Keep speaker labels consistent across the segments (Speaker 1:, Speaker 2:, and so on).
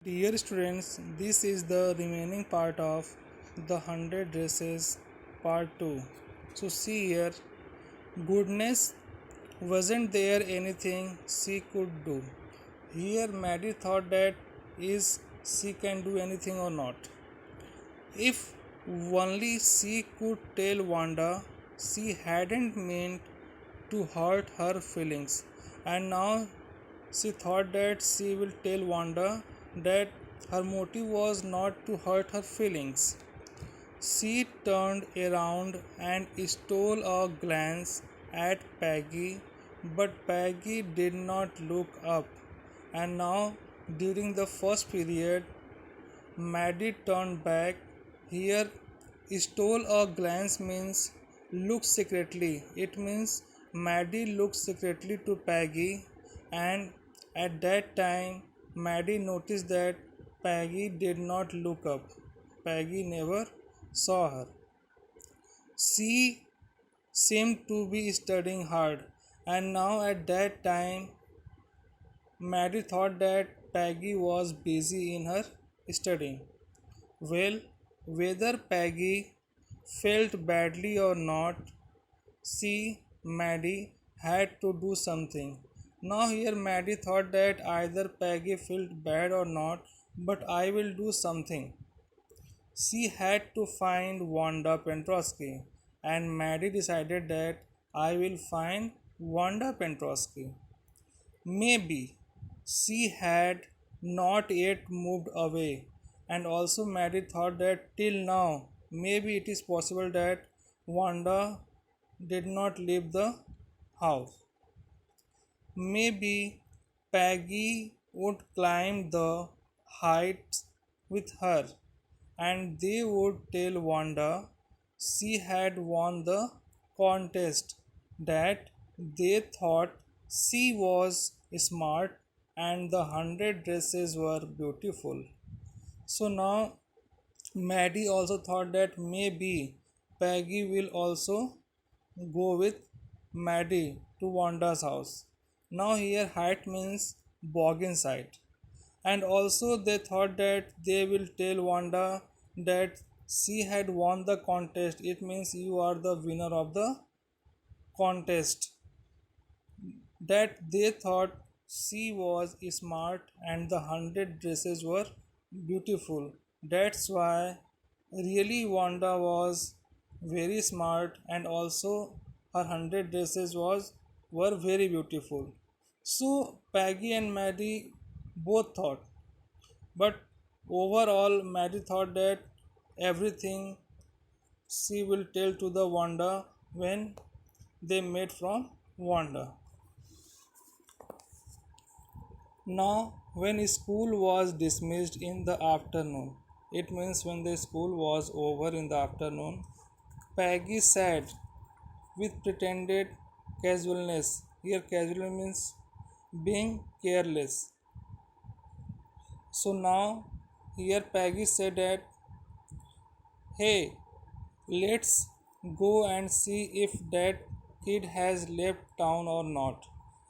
Speaker 1: Dear students, this is the remaining part of the 100 Dresses part 2. So, see here, goodness, wasn't there anything she could do? Here, Maddie thought that is she can do anything or not. If only she could tell Wanda she hadn't meant to hurt her feelings, and now she thought that she will tell Wanda that her motive was not to hurt her feelings. She turned around and stole a glance at Peggy, but Peggy did not look up. And now, during the first period, Maddie turned back. Here, stole a glance means look secretly. It means Maddie looked secretly to Peggy, and at that time, Maddie noticed that Peggy did not look up. Peggy never saw her. She seemed to be studying hard, and now at that time, Maddie thought that Peggy was busy in her studying. Well, whether Peggy felt badly or not, she, Maddie, had to do something. Now, here Maddie thought that either Peggy felt bad or not, but I will do something. She had to find Wanda Pentrosky, and Maddie decided that I will find Wanda Pentrosky. Maybe she had not yet moved away, and also Maddie thought that till now, maybe it is possible that Wanda did not leave the house. Maybe Peggy would climb the heights with her, and they would tell Wanda she had won the contest, that they thought she was smart and the 100 dresses were beautiful. So now Maddie also thought that maybe Peggy will also go with Maddie to Wanda's house. Now here height means boggin side. And also they thought that they will tell Wanda that she had won the contest. It means you are the winner of the contest. That they thought she was smart and the 100 dresses were beautiful. That's why really Wanda was very smart, and also her 100 dresses was were very beautiful. So Peggy and Maddie both thought, but overall Maddie thought that everything she will tell to the Wanda when they met from Wanda. Now, when school was dismissed in the afternoon, it means when the school was over in the afternoon, Peggy said with pretended casualness. Here, casual means being careless. So now, here Peggy said that, hey, let's go and see if that kid has left town or not.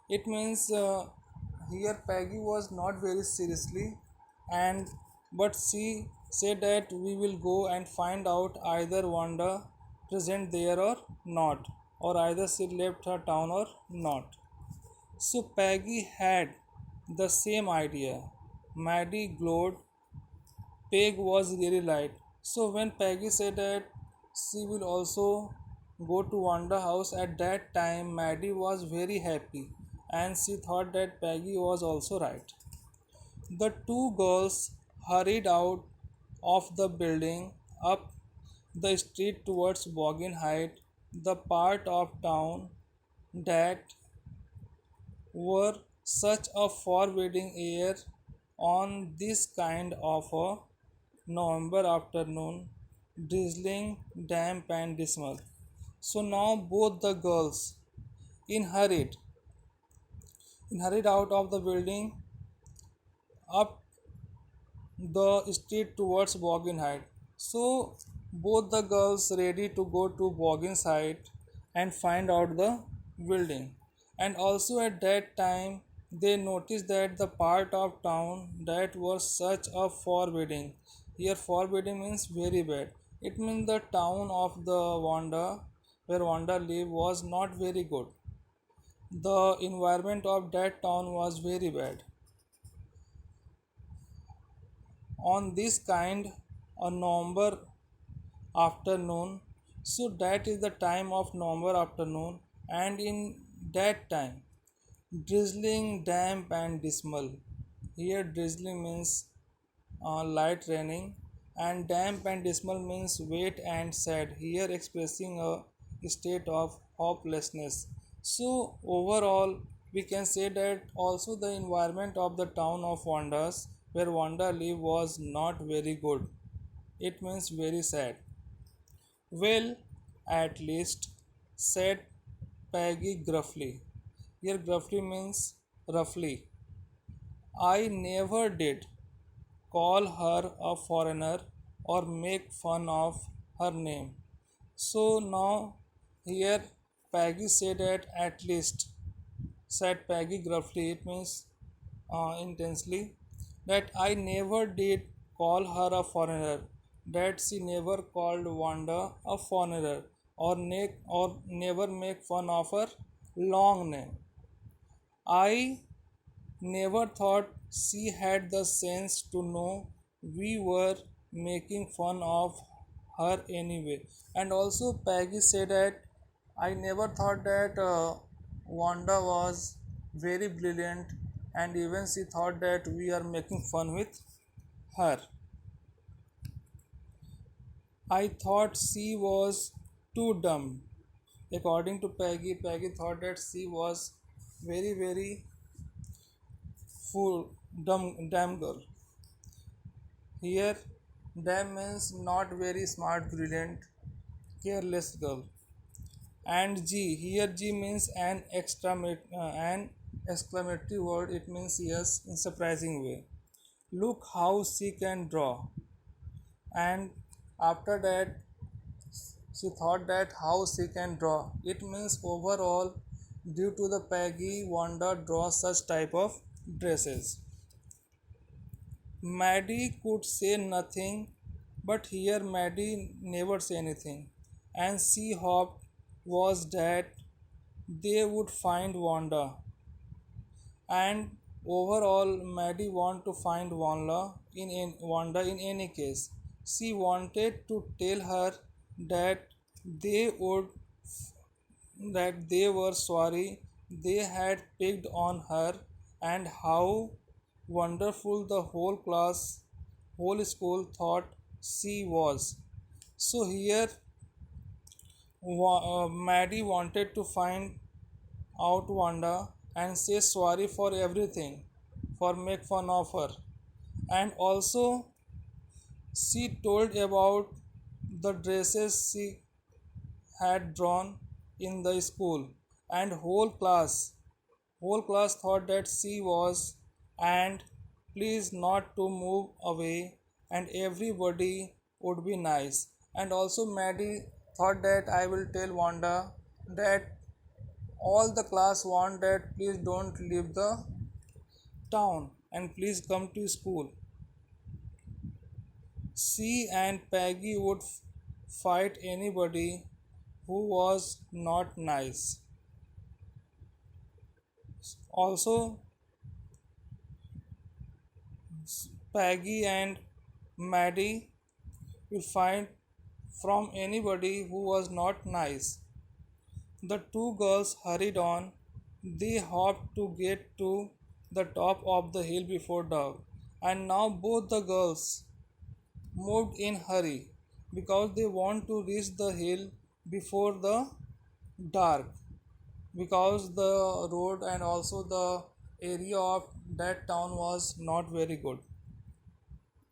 Speaker 1: It means here Peggy was not very seriously, and but she said that we will go and find out either Wanda present there or not, or either she left her town or not. So Peggy had the same idea. Maddie glowed. Peg was really light. So when Peggy said that she will also go to Wanda house at that time, Maddie was very happy, and she thought that Peggy was also right. The two girls hurried out of the building up the street towards Boggin Height, the part of town that were such a forbidding air on this kind of a November afternoon, drizzling, damp, and dismal. So now both the girls in hurried, hurried out of the building up the street towards Boggin Height. So both the girls ready to go to Boggin's Height and find out the building. And also at that time They noticed that the part of town that was such a forbidding. Here, forbidding means very bad. It means the town of the Wanda, where Wanda lived, was not very good. The environment of that town was very bad. On this kind, a November afternoon, so that is the time of November afternoon, and in that time, drizzling, damp, and dismal. Here, drizzling means light raining, and damp and dismal means wet and sad. Here, expressing a state of hopelessness. So, overall, we can say that also the environment of the town of Wandas, where Wanda lived, was not very good. It means very sad. Well, at least, said Peggy gruffly. Here, gruffly means roughly. I never did call her a foreigner or make fun of her name. So now here Peggy said that at least, said Peggy gruffly, it means intensely, that I never did call her a foreigner, that she never called Wanda a foreigner or never make fun of her long name. I never thought she had the sense to know we were making fun of her anyway. And also, Peggy said that I never thought that Wanda was very brilliant, and even she thought that we are making fun with her. I thought she was too dumb. According to Peggy, Peggy thought that she was very, very fool, dumb girl. Here, damn means not very smart, brilliant, careless girl. And G, here G means an exclamatory word. It means yes in surprising way. Look how she can draw. And after that, she thought that how she can draw. It means overall, due to the Peggy, Wanda draws such type of dresses. Maddie could say nothing, but here Maddie never say anything, and she hoped was that they would find Wanda. And overall, Maddie want to find Wanda in any case. She wanted to tell her that they would that they were sorry they had picked on her, and how wonderful the whole school thought she was. So here Maddie wanted to find out Wanda and say sorry for everything, for make fun of her. And also she told about the dresses she had drawn in the school, and whole class thought that she was, and please not to move away, and everybody would be nice. And also Maddie thought that I will tell Wanda that all the class want that please don't leave the town and please come to school. She and Peggy would fight anybody who was not nice. Also, Peggy and Maddie will fight from anybody who was not nice. The two girls hurried on. They hoped to get to the top of the hill before dark. And now both the girls moved in hurry because they want to reach the hill before the dark, because the road and also the area of that town was not very good.